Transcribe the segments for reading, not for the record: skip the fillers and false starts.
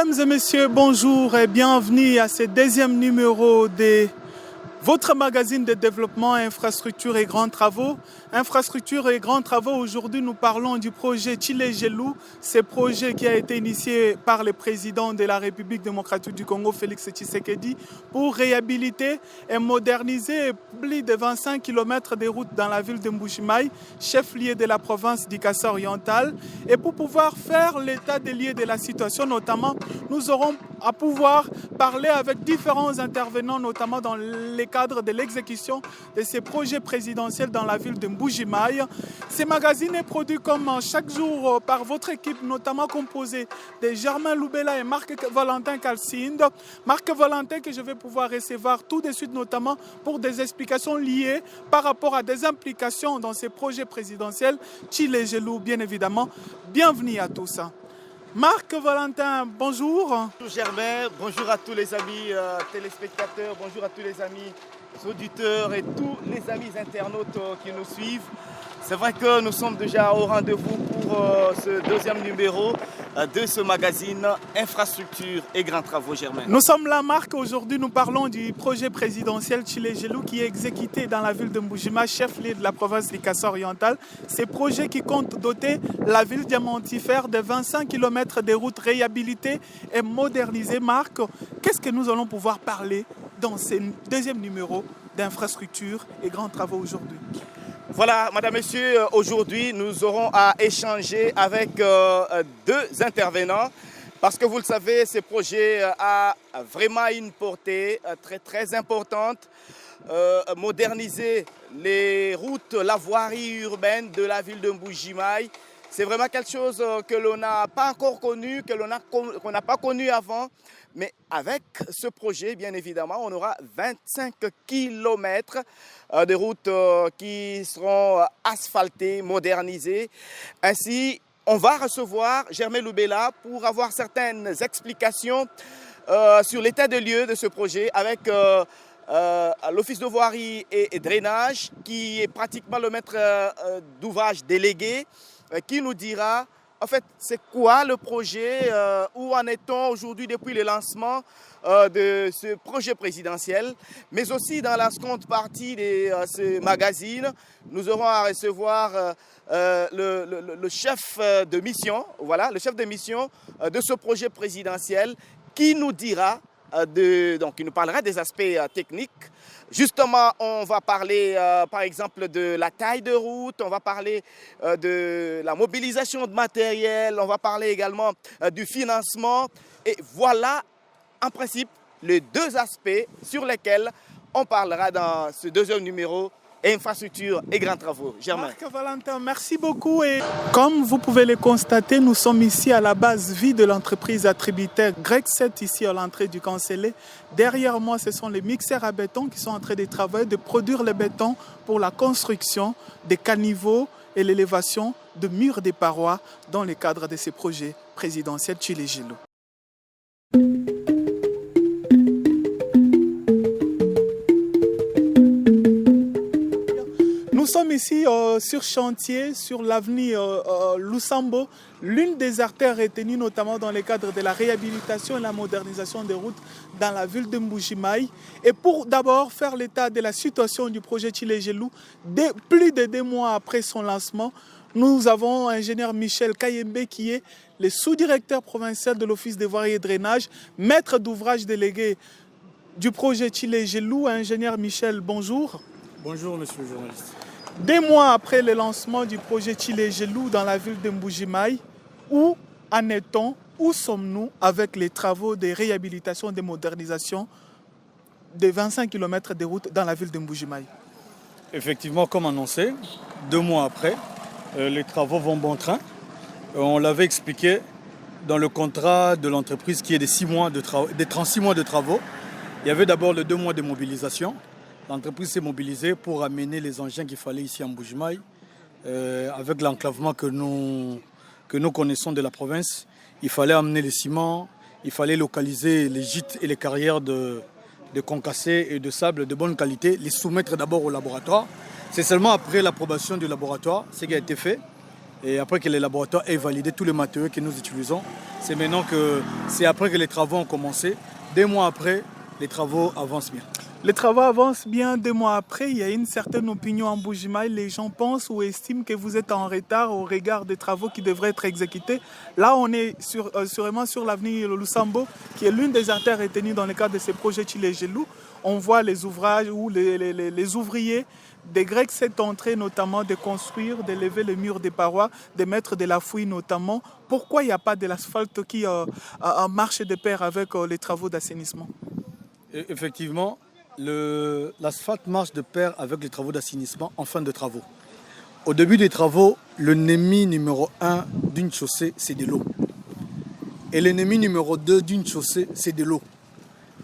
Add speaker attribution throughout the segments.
Speaker 1: Mesdames et messieurs, bonjour et bienvenue à ce deuxième numéro de votre magazine de développement, infrastructure et grands travaux. Infrastructure et grands travaux, aujourd'hui nous parlons du projet Tshilé-Gelou. Ce projet qui a été initié par le président de la République démocratique du Congo, Félix Tshisekedi, pour réhabiliter et moderniser plus de 25 km de routes dans la ville de Mbuji-Mayi, chef-lieu de la province du Kassai oriental. Et pour pouvoir faire l'état des lieux de la situation, notamment, nous aurons à pouvoir parler avec différents intervenants, notamment dans les cadre de l'exécution de ces projets présidentiels dans la ville de Mbuji-Mayi. Ce magazine est produit comme chaque jour par votre équipe, notamment composée de Germain Loubela et Marc-Valentin Kalsinde. Marc-Valentin que je vais pouvoir recevoir tout de suite, notamment pour des explications liées par rapport à des implications dans ces projets présidentiels. Tshilé-Gelou, bien évidemment. Bienvenue à tous. Marc-Valentin, bonjour.
Speaker 2: Bonjour Germain, bonjour à tous les amis téléspectateurs, bonjour à tous les amis auditeurs et tous les amis internautes qui nous suivent. C'est vrai que nous sommes déjà au rendez-vous pour ce deuxième numéro de ce magazine Infrastructure et Grands Travaux, Germain.
Speaker 1: Nous sommes là, Marc. Aujourd'hui, nous parlons du projet présidentiel Tshilé-Gelou qui est exécuté dans la ville de Mbuji-Mayi, chef-lieu de la province du Kassai oriental. Ces projets qui comptent doter la ville diamantifère de 25 km de routes réhabilitées et modernisées. Marc, qu'est-ce que nous allons pouvoir parler dans ce deuxième numéro d'infrastructure et grands travaux aujourd'hui?
Speaker 2: Voilà, madame, messieurs, aujourd'hui, nous aurons à échanger avec deux intervenants parce que vous le savez, ce projet a vraiment une portée très importante. Moderniser les routes, la voirie urbaine de la ville de Mbuji-Mayi, c'est vraiment quelque chose que l'on n'a pas encore connu, qu'on n'a pas connu avant. Mais avec ce projet, bien évidemment, on aura 25 km de routes qui seront asphaltées, modernisées. Ainsi, on va recevoir Germain Loubela pour avoir certaines explications sur l'état de lieu de ce projet avec l'Office de voirie et drainage, qui est pratiquement le maître d'ouvrage délégué, qui nous dira en fait, c'est quoi le projet, où en est-on aujourd'hui depuis le lancement de ce projet présidentiel, mais aussi dans la seconde partie de ce magazine, nous aurons à recevoir le chef de mission, voilà, le chef de mission de ce projet présidentiel qui nous dira, donc il nous parlera des aspects techniques. Justement, on va parler par exemple de la taille de route, on va parler de la mobilisation de matériel, on va parler également du financement. Et voilà en principe les deux aspects sur lesquels on parlera dans ce deuxième numéro Infrastructure et Grands Travaux. Germain.
Speaker 1: Marc-Valentin, merci beaucoup. Et comme vous pouvez le constater, nous sommes ici à la base vie de l'entreprise attributaire Grec 7, ici à l'entrée du Cancelé. Derrière moi, ce sont les mixeurs à béton qui sont en train de travailler, de produire le béton pour la construction des caniveaux et l'élévation de murs des parois dans le cadre de ces projets présidentiels Tshilé-Gelou. Nous sommes ici sur chantier, sur l'avenue Lusambo, l'une des artères retenues notamment dans le cadre de la réhabilitation et la modernisation des routes dans la ville de Mbuji-Mayi. Et pour d'abord faire l'état de la situation du projet Tshilé-Gelou, plus de 2 mois après son lancement, nous avons l'ingénieur Michel Kayembe qui est le sous-directeur provincial de l'Office des voiries et drainage, maître d'ouvrage délégué du projet Tshilé-Gelou. Ingénieur Michel, bonjour.
Speaker 3: Bonjour monsieur le journaliste.
Speaker 1: 2 mois après le lancement du projet Tshilé-Gelou dans la ville de Mbuji-Mayi, où en est-on, où sommes-nous avec les travaux de réhabilitation et de modernisation de 25 km de route dans la ville de Mbuji-Mayi?
Speaker 3: Effectivement, comme annoncé, 2 mois après, les travaux vont bon train. On l'avait expliqué dans le contrat de l'entreprise qui est des 36 mois de travaux. Il y avait d'abord les 2 mois de mobilisation. L'entreprise s'est mobilisée pour amener les engins qu'il fallait ici en Mbuji-Mayi. Avec l'enclavement que nous connaissons de la province, il fallait amener les ciments, il fallait localiser les gîtes et les carrières de concassés et de sable de bonne qualité, les soumettre d'abord au laboratoire. C'est seulement après l'approbation du laboratoire, ce qui a été fait, Et après que les laboratoires aient validé tous les matériaux que nous utilisons, c'est après que les travaux ont commencé. 2 mois après, les travaux avancent bien.
Speaker 1: Les travaux avancent bien 2 mois après. Il y a une certaine opinion en Mbuji-Mayi. Les gens pensent ou estiment que vous êtes en retard au regard des travaux qui devraient être exécutés. Là, on est sûrement sur l'avenue Lusambo, qui est l'une des artères retenues dans le cadre de ces projets Tshilé-Gelou. On voit les ouvrages où les ouvriers des Grecs s'est entré notamment de construire, de lever les murs des parois, de mettre de la fouille notamment. Pourquoi il n'y a pas de l'asphalte qui marche de pair avec les travaux d'assainissement?
Speaker 3: Effectivement, l'asphalte marche de pair avec les travaux d'assainissement en fin de travaux. Au début des travaux, l'ennemi numéro 1 d'une chaussée, c'est de l'eau. Et l'ennemi numéro 2 d'une chaussée, c'est de l'eau.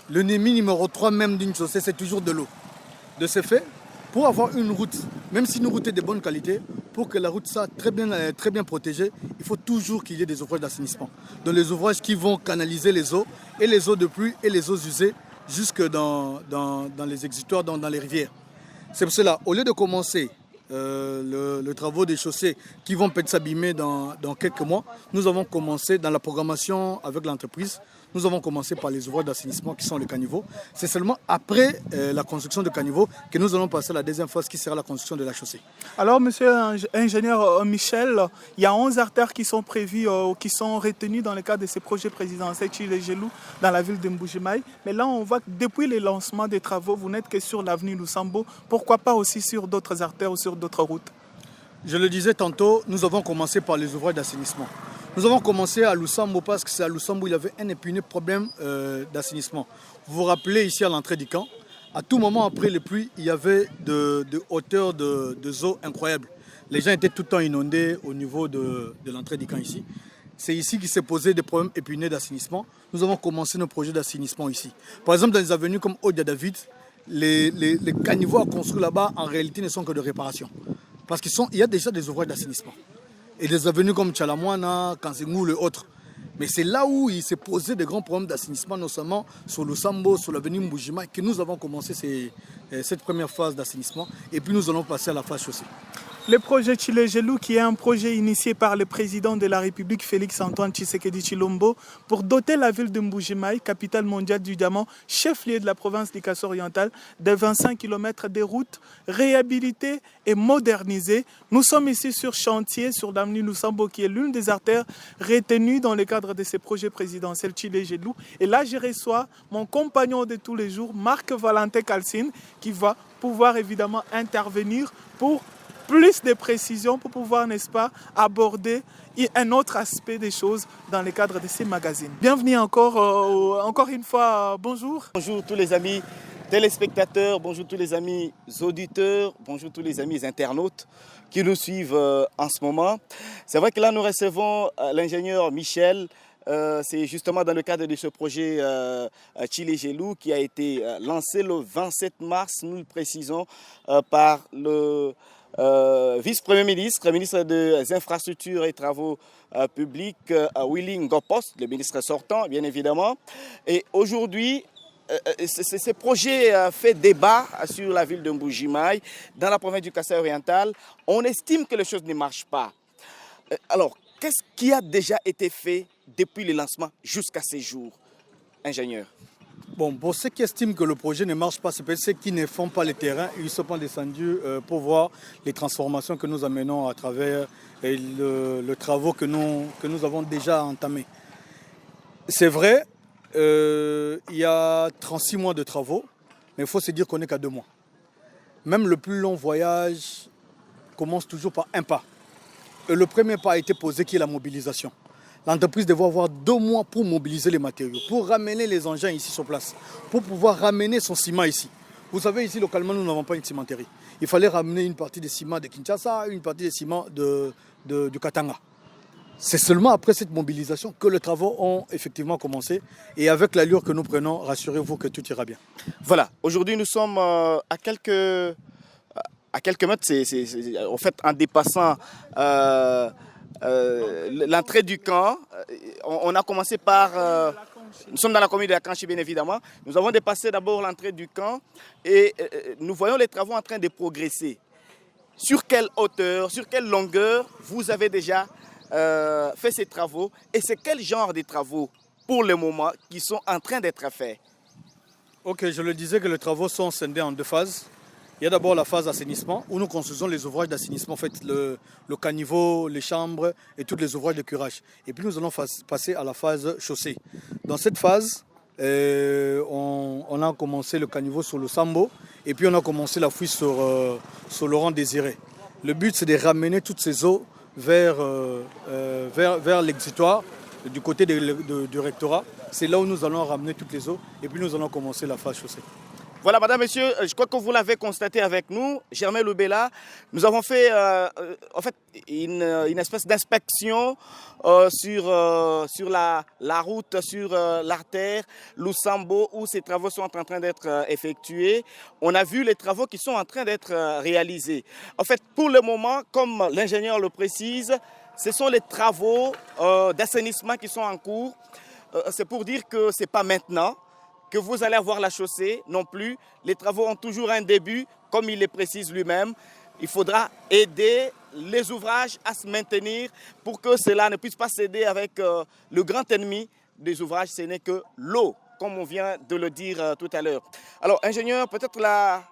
Speaker 3: L'ennemi numéro 3 même d'une chaussée, c'est toujours de l'eau. De ce fait, pour avoir une route, même si une route est de bonne qualité, pour que la route soit très bien protégée, il faut toujours qu'il y ait des ouvrages d'assainissement. Donc les ouvrages qui vont canaliser les eaux, et les eaux de pluie et les eaux usées, jusque dans les exutoires, dans les rivières. C'est pour cela, au lieu de commencer le travaux des chaussées qui vont peut-être s'abîmer dans quelques mois, nous avons commencé dans la programmation avec l'entreprise. Nous avons commencé par les ouvrages d'assainissement qui sont les caniveaux. C'est seulement après la construction de caniveaux que nous allons passer à la deuxième phase qui sera la construction de la chaussée.
Speaker 1: Alors, monsieur ingénieur Michel, il y a 11 artères qui sont prévues, qui sont retenues dans le cadre de ces projets présidentiels Tshilé-Gelou dans la ville de Mbuji-Mayi. Mais là, on voit que depuis le lancement des travaux, vous n'êtes que sur l'avenue Lusambo. Pourquoi pas aussi sur d'autres artères ou sur d'autres routes?
Speaker 3: Je le disais tantôt, nous avons commencé par les ouvrages d'assainissement. Nous avons commencé à Lusambo parce que c'est à Lusambo où il y avait un épineux problème d'assainissement. Vous vous rappelez ici à l'entrée du camp, à tout moment après les pluies, il y avait de hauteur de eau incroyable. Les gens étaient tout le temps inondés au niveau de l'entrée du camp ici. C'est ici qu'il s'est posé des problèmes épineux d'assainissement. Nous avons commencé nos projets d'assainissement ici. Par exemple, dans les avenues comme Odia David, les caniveaux à construire là-bas, en réalité, ne sont que de réparation. Parce qu'il y a déjà des ouvrages d'assainissement. Et des avenues comme Tchalamouana, Kanzengou et autres. Mais c'est là où il s'est posé des grands problèmes d'assainissement, notamment sur le Sambo, sur l'avenue Mbuji-Mayi, que nous avons commencé cette première phase d'assainissement. Et puis nous allons passer à la phase chaussée.
Speaker 1: Le projet Tshilé-Gelou, qui est un projet initié par le président de la République, Félix-Antoine Tshisekedi Tshilombo, pour doter la ville de Mbuji-Mayi, capitale mondiale du diamant, chef-lieu de la province du Kasso-Oriental, de 25 km de routes réhabilitées et modernisées. Nous sommes ici sur chantier, sur l'avenue Lusambo, qui est l'une des artères retenues dans le cadre de ces projets présidentiels Tshilé-Gelou. Et là, je reçois mon compagnon de tous les jours, Marc-Valentin Kalsine, qui va pouvoir évidemment intervenir pour plus de précisions pour pouvoir, n'est-ce pas, aborder un autre aspect des choses dans le cadre de ces magazines. Bienvenue encore une fois, bonjour.
Speaker 2: Bonjour tous les amis téléspectateurs, bonjour tous les amis auditeurs, bonjour tous les amis internautes qui nous suivent en ce moment. C'est vrai que là nous recevons l'ingénieur Michel. C'est justement dans le cadre de ce projet Tshilé-Gelou qui a été lancé le 27 mars, nous le précisons, par le vice-premier ministre, ministre des Infrastructures et Travaux publics, Willy Ngopos, le ministre sortant, bien évidemment. Et aujourd'hui, ce projet fait débat sur la ville de Mbuji-Mayi, dans la province du Kasaï-Oriental. On estime que les choses ne marchent pas. Alors, qu'est-ce qui a déjà été fait depuis le lancement jusqu'à ces jours, ingénieur?
Speaker 3: Bon, pour ceux qui estiment que le projet ne marche pas, c'est peut-être ceux qui ne font pas le terrain. Ils ne sont pas descendus pour voir les transformations que nous amenons à travers le travaux que nous avons déjà entamés. C'est vrai, il y a 36 mois de travaux, mais il faut se dire qu'on n'est qu'à 2 mois. Même le plus long voyage commence toujours par un pas. Et le premier pas a été posé, qui est la mobilisation. L'entreprise devait avoir 2 mois pour mobiliser les matériaux, pour ramener les engins ici sur place, pour pouvoir ramener son ciment ici. Vous savez, ici, localement, nous n'avons pas une cimenterie. Il fallait ramener une partie des ciments de Kinshasa, une partie des ciments du Katanga. C'est seulement après cette mobilisation que les travaux ont effectivement commencé. Et avec l'allure que nous prenons, rassurez-vous que tout ira bien.
Speaker 2: Voilà, aujourd'hui nous sommes à quelques mètres, en fait en dépassant l'entrée du camp. On a commencé par... nous sommes dans la commune de Akanchi, bien évidemment. Nous avons dépassé d'abord l'entrée du camp et nous voyons les travaux en train de progresser. sur quelle hauteur, sur quelle longueur vous avez déjà fait ces travaux et c'est quel genre de travaux pour le moment qui sont en train d'être faits?
Speaker 3: Ok, je le disais que les travaux sont scindés en deux phases. Il y a d'abord la phase assainissement où nous construisons les ouvrages d'assainissement, en fait, le caniveau, les chambres et tous les ouvrages de curage. Et puis nous allons passer à la phase chaussée. Dans cette phase, on a commencé le caniveau sur le Sambo et puis on a commencé la fouille sur Laurent Désiré. Le but, c'est de ramener toutes ces eaux vers l'exutoire du côté du rectorat. C'est là où nous allons ramener toutes les eaux et puis nous allons commencer la phase chaussée.
Speaker 2: Voilà, madame, monsieur, je crois que vous l'avez constaté avec nous, Germain Loubella. Nous avons fait en fait une espèce d'inspection sur la route, sur l'artère Lusambo, où ces travaux sont en train d'être effectués. On a vu les travaux qui sont en train d'être réalisés. En fait, pour le moment, comme l'ingénieur le précise, ce sont les travaux d'assainissement qui sont en cours. C'est pour dire que ce n'est pas maintenant que vous allez avoir la chaussée non plus. Les travaux ont toujours un début, comme il le précise lui-même. Il faudra aider les ouvrages à se maintenir pour que cela ne puisse pas céder avec le grand ennemi des ouvrages, ce n'est que l'eau, comme on vient de le dire tout à l'heure. Alors, ingénieur, peut-être la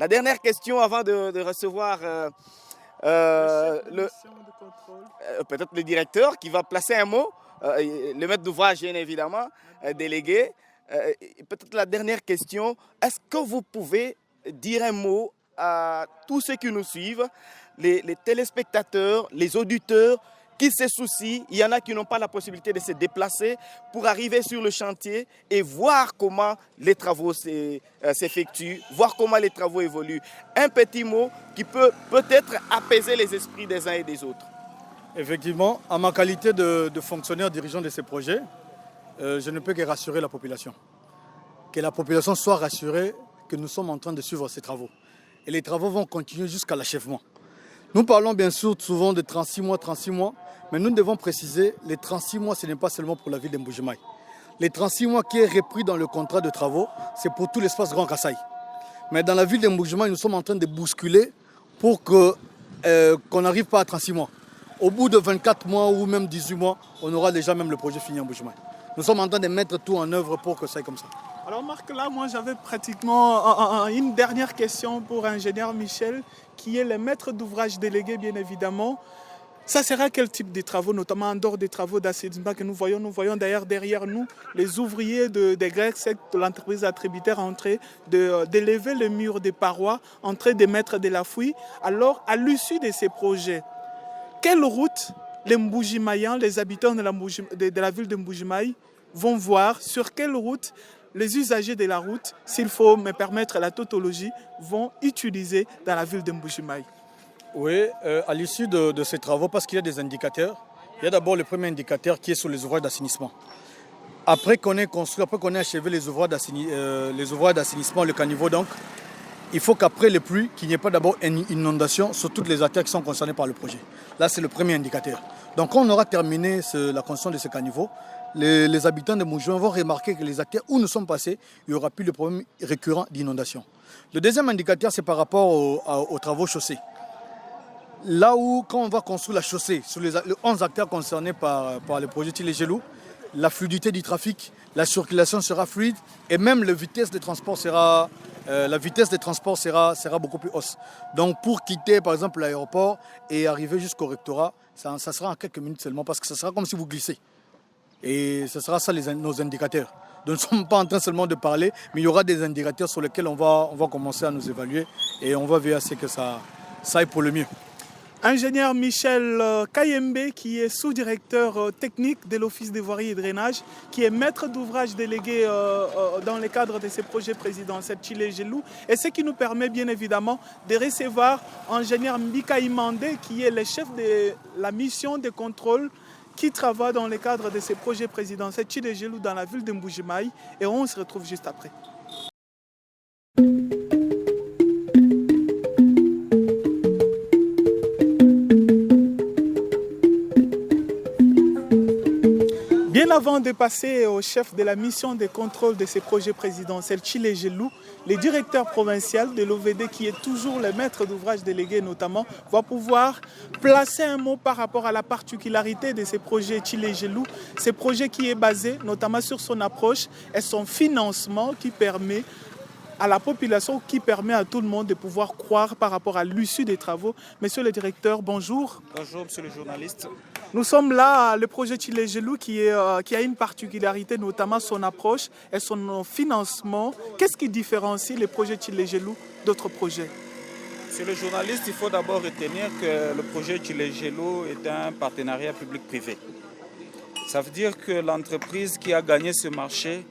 Speaker 2: dernière question avant de recevoir peut-être le directeur qui va placer un mot, le maître d'ouvrage, bien évidemment, délégué. Peut-être la dernière question, est-ce que vous pouvez dire un mot à tous ceux qui nous suivent, les téléspectateurs, les auditeurs qui se soucient, il y en a qui n'ont pas la possibilité de se déplacer pour arriver sur le chantier et voir comment les travaux s'effectuent, voir comment les travaux évoluent. Un petit mot qui peut peut-être apaiser les esprits des uns et des autres.
Speaker 3: Effectivement, à ma qualité de fonctionnaire dirigeant de ces projets, je ne peux que rassurer la population. Que la population soit rassurée que nous sommes en train de suivre ces travaux. Et les travaux vont continuer jusqu'à l'achèvement. Nous parlons bien sûr souvent de 36 mois, mais nous devons préciser, les 36 mois, ce n'est pas seulement pour la ville de Mbuji-Mayi. Les 36 mois qui est repris dans le contrat de travaux, c'est pour tout l'espace Grand Kasaï. Mais dans la ville de Mbuji-Mayi, nous sommes en train de bousculer pour qu'on n'arrive pas à 36 mois. Au bout de 24 mois ou même 18 mois, on aura déjà même le projet fini en Mbuji-Mayi. Nous sommes en train de mettre tout en œuvre pour que ça aille comme ça.
Speaker 1: Alors Marc, là, moi j'avais pratiquement une dernière question pour ingénieur Michel, qui est le maître d'ouvrage délégué, bien évidemment. Ça sera quel type de travaux, notamment en dehors des travaux d'assainissement que nous voyons? Nous voyons d'ailleurs derrière nous les ouvriers des Grecs de l'entreprise attributaire en train d'élever le mur des parois, en train de mettre de la fouille. Alors, à l'issue de ces projets, quelle route les Mbuji-Mayiens, les habitants de la ville de Mbuji-Mayi vont voir? Sur quelle route les usagers de la route, s'il faut me permettre la tautologie, vont utiliser dans la ville de Mbuji-Mayi?
Speaker 3: Oui, à l'issue de ces travaux, parce qu'il y a des indicateurs, il y a d'abord le premier indicateur qui est sur les ouvrages d'assainissement. Après qu'on ait construit, après qu'on ait achevé les ouvrages d'assainissement, le caniveau donc, il faut qu'après les pluies, qu'il n'y ait pas d'abord une inondation sur toutes les artères qui sont concernées par le projet. Là, c'est le premier indicateur. Donc, quand on aura terminé la construction de ce caniveau, les habitants de Mbuji-Mayi vont remarquer que les artères où nous sommes passés, il n'y aura plus de problème récurrent d'inondation. Le deuxième indicateur, c'est par rapport aux travaux chaussés. Là où, quand on va construire la chaussée, sur les 11 acteurs concernés par le projet Tilé-Gelou, la fluidité du trafic, la circulation sera fluide et même la vitesse de transport sera beaucoup plus hausse. Donc pour quitter par exemple l'aéroport et arriver jusqu'au rectorat, ça sera en quelques minutes seulement parce que ça sera comme si vous glissez. Et ce sera ça nos indicateurs. Nous ne sommes pas en train seulement de parler, mais il y aura des indicateurs sur lesquels on va commencer à nous évaluer et on va veiller à ce que ça aille pour le mieux.
Speaker 1: Ingénieur Michel Kayembe, qui est sous-directeur technique de l'Office des voiries et drainage, qui est maître d'ouvrage délégué dans le cadre de ces projets présidentiels Tilé-Gelou, et ce qui nous permet bien évidemment de recevoir ingénieur Mbika Imande, qui est le chef de la mission de contrôle qui travaille dans le cadre de ces projets présidentiels Tilé-Gelou dans la ville de Mbuji-Mayi, et on se retrouve juste après. Bien avant de passer au chef de la mission de contrôle de ces projets présidentiels, Chile Gelou, le directeur provincial de l'OVD, qui est toujours le maître d'ouvrage délégué notamment, va pouvoir placer un mot par rapport à la particularité de ces projets Chile Gelou. Ces projets qui est basé notamment sur son approche et son financement qui permet à la population, qui permet à tout le monde de pouvoir croire par rapport à l'issue des travaux. Monsieur le directeur, bonjour.
Speaker 4: Bonjour, monsieur le journaliste.
Speaker 1: Nous sommes là, le projet Chile Gelou qui a une particularité, notamment son approche et son financement. Qu'est-ce qui différencie le projet Chile Gelou d'autres projets?
Speaker 4: Monsieur le journaliste, il faut d'abord retenir que le projet Chile Gelou est un partenariat public-privé. Ça veut dire que l'entreprise qui a gagné ce marché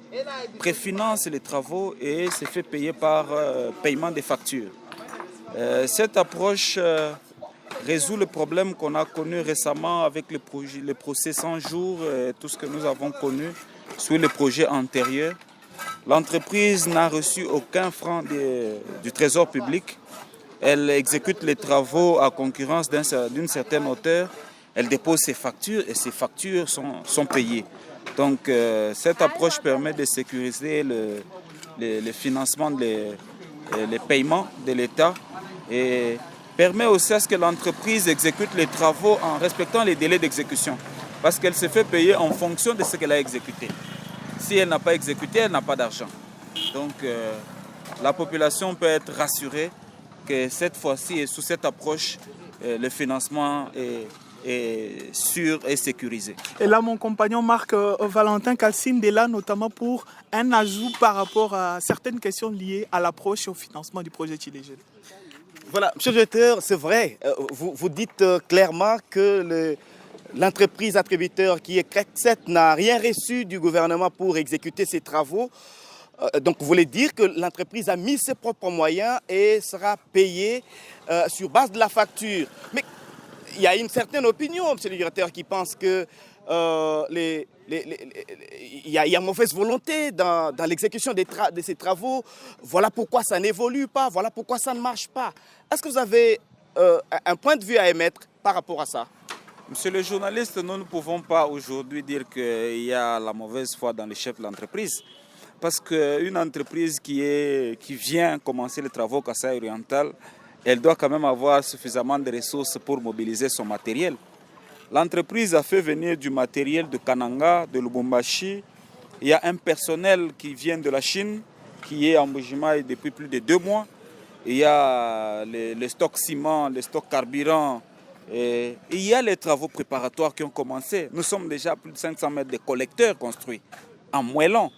Speaker 4: préfinance les travaux et se fait payer par paiement des factures. Cette approche résout le problème qu'on a connu récemment avec le procès 100 jours et tout ce que nous avons connu sur les projets antérieurs. L'entreprise n'a reçu aucun franc du trésor public. Elle exécute les travaux à concurrence d'une certaine hauteur. Elle dépose ses factures et ses factures sont payées. Donc cette approche permet de sécuriser le financement, les paiements de l'État et permet aussi à ce que l'entreprise exécute les travaux en respectant les délais d'exécution. Parce qu'elle se fait payer en fonction de ce qu'elle a exécuté. Si elle n'a pas exécuté, elle n'a pas d'argent. Donc la population peut être rassurée que cette fois-ci et sous cette approche, le financement est sûr et sécurisé.
Speaker 1: Et là, mon compagnon Marc Valentin Calcine est là notamment pour un ajout par rapport à certaines questions liées à l'approche et au financement du projet Chile Gelou.
Speaker 2: Voilà, monsieur le directeur, c'est vrai, vous dites clairement que l'entreprise attributeur qui est CREC7 n'a rien reçu du gouvernement pour exécuter ses travaux. Donc vous voulez dire que l'entreprise a mis ses propres moyens et sera payée sur base de la facture. Mais il y a une certaine opinion, monsieur le directeur, qui pense que il y a mauvaise volonté dans l'exécution de ces travaux. Voilà pourquoi ça n'évolue pas, voilà pourquoi ça ne marche pas. Est-ce que vous avez un point de vue à émettre par rapport à ça?
Speaker 4: Monsieur le journaliste, nous ne pouvons pas aujourd'hui dire qu'il y a la mauvaise foi dans les chefs de l'entreprise. Parce qu'une entreprise qui vient commencer les travaux au Kasaï oriental, elle doit quand même avoir suffisamment de ressources pour mobiliser son matériel. L'entreprise a fait venir du matériel de Kananga, de Lubumbashi. Il y a un personnel qui vient de la Chine, qui est en Mbuji-Mayi depuis plus de 2 mois. Il y a les stocks ciment, les stocks carburant. Et il y a les travaux préparatoires qui ont commencé. Nous sommes déjà à plus de 500 mètres de collecteurs construits en moellon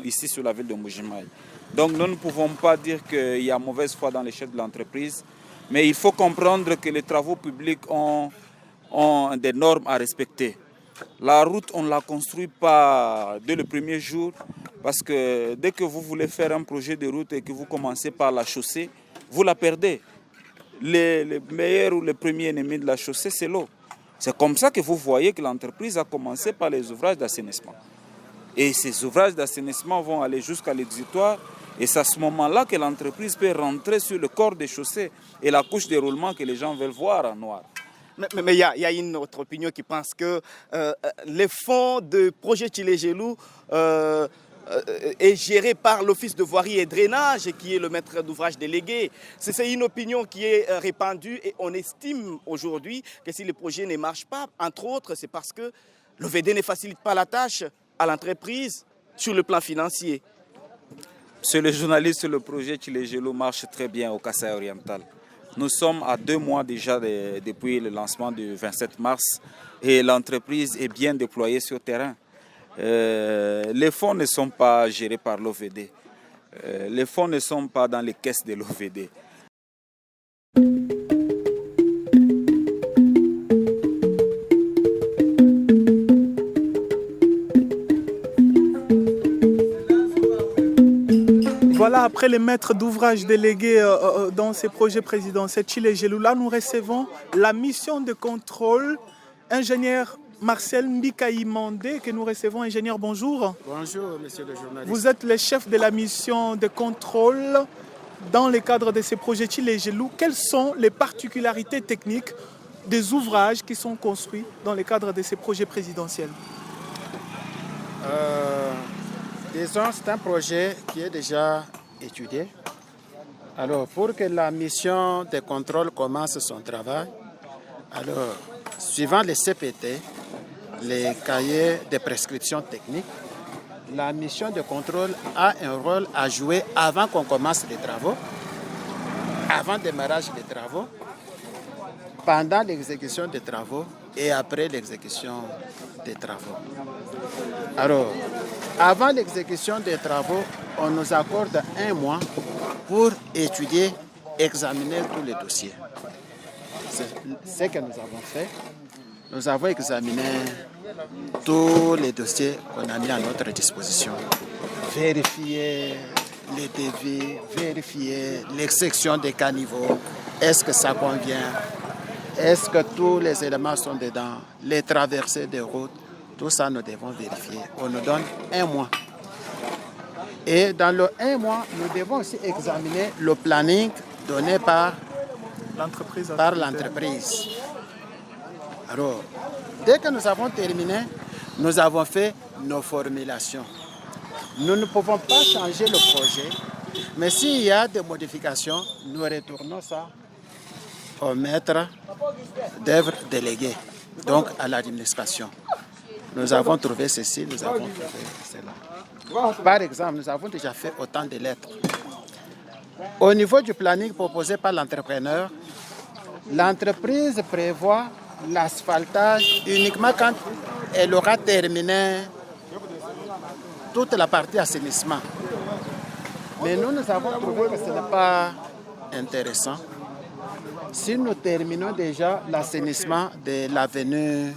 Speaker 4: ici sur la ville de Mbuji-Mayi. Donc nous ne pouvons pas dire qu'il y a mauvaise foi dans les chefs de l'entreprise, mais il faut comprendre que les travaux publics ont des normes à respecter. La route, on ne la construit pas dès le premier jour, parce que dès que vous voulez faire un projet de route et que vous commencez par la chaussée, vous la perdez. Le meilleur ou le premier ennemi de la chaussée, c'est l'eau. C'est comme ça que vous voyez que l'entreprise a commencé par les ouvrages d'assainissement. Et ces ouvrages d'assainissement vont aller jusqu'à l'exutoire. Et c'est à ce moment-là que l'entreprise peut rentrer sur le corps des chaussées et la couche de roulement que les gens veulent voir en noir.
Speaker 2: Mais il y a une autre opinion qui pense que les fonds de projet Chile Gelou est géré par l'Office de voirie et drainage, qui est le maître d'ouvrage délégué. C'est une opinion qui est répandue et on estime aujourd'hui que si le projet ne marche pas, entre autres, c'est parce que l'OVD ne facilite pas la tâche à l'entreprise sur le plan financier.
Speaker 4: Monsieur le journaliste, le projet Chile Gelou marche très bien au Kasaï oriental. Nous sommes à 2 mois déjà depuis le lancement du 27 mars et l'entreprise est bien déployée sur le terrain. Les fonds ne sont pas gérés par l'OVD. Les fonds ne sont pas dans les caisses de l'OVD.
Speaker 1: Voilà, après les maîtres d'ouvrage délégués dans ces projets présidentiels Chile Gelou, là nous recevons la mission de contrôle, ingénieur Marcel Mbikaï Mandé, que nous recevons. Ingénieur, bonjour.
Speaker 5: Bonjour, monsieur le journaliste.
Speaker 1: Vous êtes le chef de la mission de contrôle dans le cadre de ces projets Chile Gelou. Quelles sont les particularités techniques des ouvrages qui sont construits dans le cadre de ces projets présidentiels?
Speaker 5: Disons, c'est un projet qui est déjà étudié. Alors, pour que la mission de contrôle commence son travail, alors, suivant les CPT, les cahiers de prescription technique, la mission de contrôle a un rôle à jouer avant qu'on commence les travaux, avant le démarrage des travaux, pendant l'exécution des travaux et après l'exécution des travaux. Alors, avant l'exécution des travaux, on nous accorde 1 mois pour étudier, examiner tous les dossiers. C'est ce que nous avons fait. Nous avons examiné tous les dossiers qu'on a mis à notre disposition. Vérifier les devis, vérifier les sections des caniveaux. Est-ce que ça convient? Est-ce que tous les éléments sont dedans? Les traversées des routes, tout ça nous devons vérifier. On nous donne 1 mois. Et dans le 1 mois, nous devons aussi examiner le planning donné par l'entreprise. Alors, dès que nous avons terminé, nous avons fait nos formulations. Nous ne pouvons pas changer le projet, mais s'il y a des modifications, nous retournons ça au maître d'œuvre délégué, donc à l'administration. Nous avons trouvé ceci, nous avons trouvé cela. Par exemple, nous avons déjà fait autant de lettres. Au niveau du planning proposé par l'entrepreneur, l'entreprise prévoit l'asphaltage uniquement quand elle aura terminé toute la partie assainissement. Mais nous avons trouvé que ce n'est pas intéressant. Si nous terminons déjà l'assainissement de l'avenue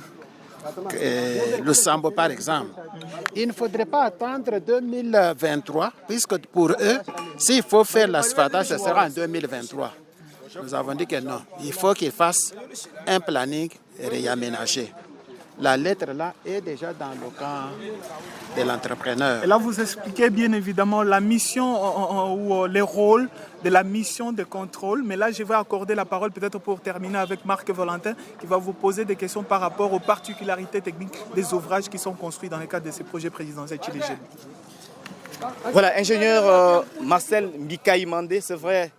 Speaker 5: Lusambo, par exemple, il ne faudrait pas attendre 2023, puisque pour eux, s'il faut faire l'asphaltage, ce sera en 2023. Nous avons dit que non, il faut qu'ils fassent un planning réaménagé. La lettre là est déjà dans le camp de l'entrepreneur.
Speaker 1: Et là, vous expliquez bien évidemment la mission ou les rôles de la mission de contrôle. Mais là, je vais accorder la parole peut-être pour terminer avec Marc Valentin qui va vous poser des questions par rapport aux particularités techniques des ouvrages qui sont construits dans le cadre de ces projets présidentiels Tchilé Gelou.
Speaker 2: Voilà, ingénieur Marcel Mbikaï-Mandé, c'est vrai,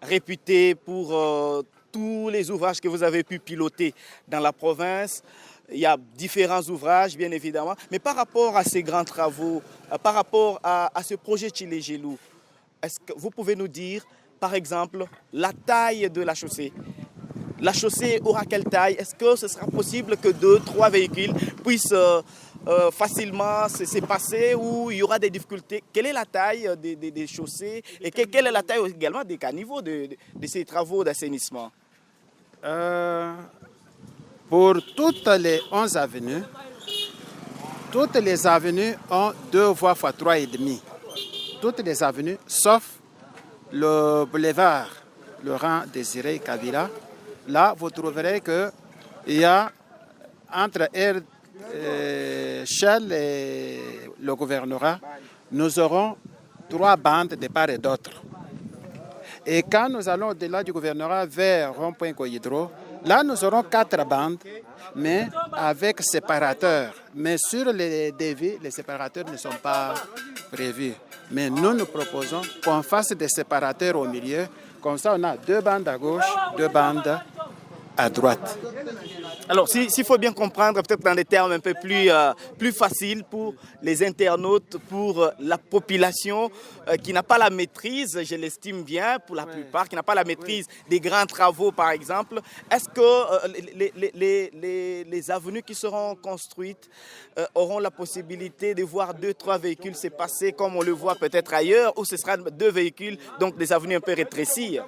Speaker 2: réputé pour tous les ouvrages que vous avez pu piloter dans la province. Il y a différents ouvrages, bien évidemment. Mais par rapport à ces grands travaux, par rapport à ce projet Tchilé Gelou, est-ce que vous pouvez nous dire, par exemple, la taille de la chaussée? La chaussée aura quelle taille? Est-ce que ce sera possible que 2, 3 véhicules puissent facilement se passer ou il y aura des difficultés? Quelle est la taille des chaussées et quelle est la taille également des caniveaux de ces travaux d'assainissement?
Speaker 5: Pour toutes les 11 avenues, toutes les avenues ont 2 voies x 3,5. Toutes les avenues, sauf le boulevard Laurent Désiré Kabila. Là, vous trouverez qu'il y a entre Shell et le gouvernorat, nous aurons 3 bandes de part et d'autre. Et quand nous allons au-delà du gouvernorat vers Rond-Point Koyidro, là, nous aurons 4 bandes, mais avec séparateurs. Mais sur les devis, les séparateurs ne sont pas prévus. Mais nous proposons qu'on fasse des séparateurs au milieu. Comme ça, on a 2 bandes à gauche, 2 bandes à droite.
Speaker 2: Alors, s'il faut bien comprendre, peut-être dans des termes un peu plus faciles pour les internautes, pour la population qui n'a pas la maîtrise, je l'estime bien pour la plupart, qui n'a pas la maîtrise des grands travaux par exemple, est-ce que les avenues qui seront construites auront la possibilité de voir 2-3 véhicules se passer comme on le voit peut-être ailleurs, ou ce sera 2 véhicules, donc des avenues un peu rétrécies?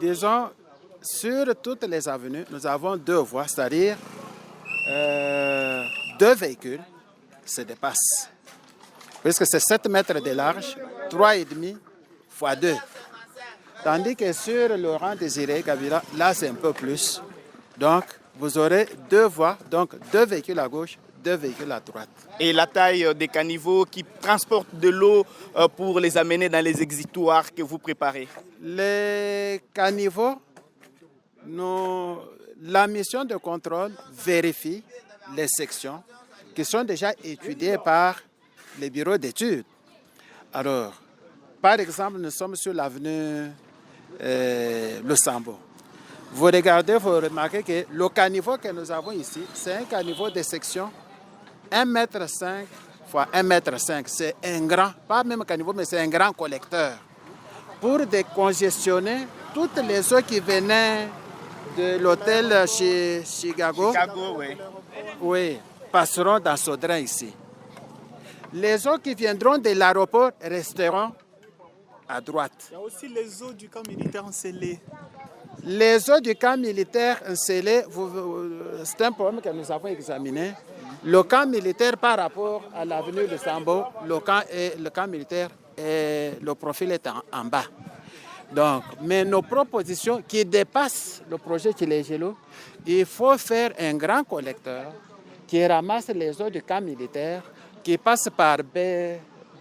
Speaker 5: Disons, sur toutes les avenues, nous avons 2 voies, c'est-à-dire 2 véhicules se dépassent. Puisque c'est 7 mètres de large, 3,5 x 2. Tandis que sur Laurent Désiré Kabila, là c'est un peu plus. Donc vous aurez 2 voies, donc 2 véhicules à gauche, 2 véhicules à droite.
Speaker 2: Et la taille des caniveaux qui transportent de l'eau pour les amener dans les exutoires que vous préparez?
Speaker 5: Les caniveaux, la mission de contrôle vérifie les sections qui sont déjà étudiés par les bureaux d'études. Alors, par exemple, nous sommes sur l'avenue Le Sambo. Vous regardez, vous remarquez que le caniveau que nous avons ici, c'est un caniveau de section 1,5 m x 1,5 m. C'est un grand, pas même caniveau, mais c'est un grand collecteur pour décongestionner toutes les eaux qui venaient de l'hôtel chez Chicago. Oui, passeront dans ce drain ici. Les eaux qui viendront de l'aéroport resteront à droite.
Speaker 1: Il y a aussi les eaux du camp militaire scellé.
Speaker 5: Les eaux du camp militaire scellé, c'est un problème que nous avons examiné. Le camp militaire par rapport à l'avenue de Sambo, le camp militaire, le profil est en bas. Donc, mais nos propositions qui dépassent le projet Chilejelo, il faut faire un grand collecteur qui ramasse les eaux du camp militaire, qui passe par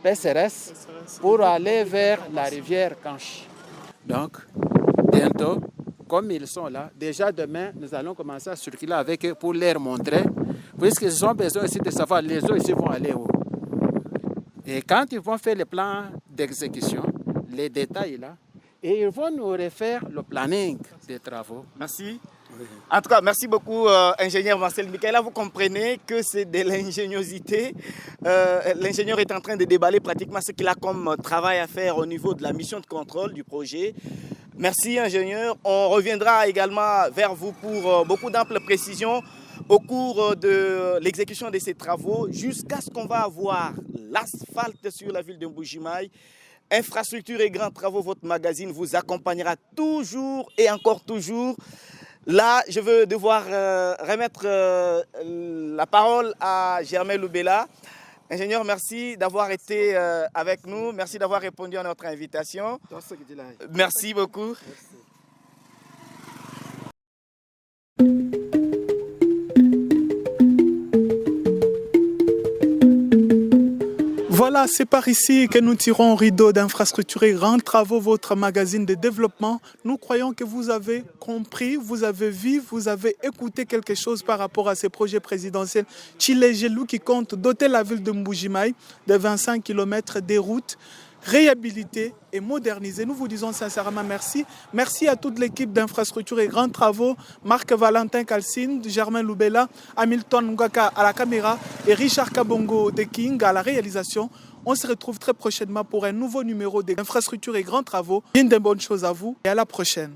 Speaker 5: BCRS pour aller vers la rivière Canche. Donc, bientôt, comme ils sont là, déjà demain, nous allons commencer à circuler avec eux pour leur montrer, puisqu'ils ont besoin aussi de savoir les eaux ici vont aller où. Et quand ils vont faire le plan d'exécution, les détails là, et ils vont nous refaire le planning des travaux.
Speaker 2: Merci. En tout cas, merci beaucoup, ingénieur Marcel Michaela. Vous comprenez que c'est de l'ingéniosité. L'ingénieur est en train de déballer pratiquement ce qu'il a comme travail à faire au niveau de la mission de contrôle du projet. Merci, ingénieur. On reviendra également vers vous pour beaucoup d'amples précisions au cours de l'exécution de ces travaux jusqu'à ce qu'on va avoir l'asphalte sur la ville de Mbuji-Mayi. Infrastructure et grands travaux, votre magazine vous accompagnera toujours et encore toujours. Là, je veux devoir remettre la parole à Germain Loubela. Ingénieur, merci d'avoir été avec nous. Merci d'avoir répondu à notre invitation. Merci beaucoup.
Speaker 1: Voilà, c'est par ici que nous tirons rideau d'infrastructures et grands travaux, votre magazine de développement. Nous croyons que vous avez compris, vous avez vu, vous avez écouté quelque chose par rapport à ces projets présidentiels. Chilejelo qui compte doter la ville de Mbuji-Mayi de 25 km des routes, réhabiliter et moderniser. Nous vous disons sincèrement merci. Merci à toute l'équipe d'infrastructures et grands travaux, Marc-Valentin Calcine, Germain Loubela, Hamilton Ngaka à la caméra et Richard Kabongo de King à la réalisation. On se retrouve très prochainement pour un nouveau numéro d'infrastructures et grands travaux. Bien de bonnes choses à vous et à la prochaine.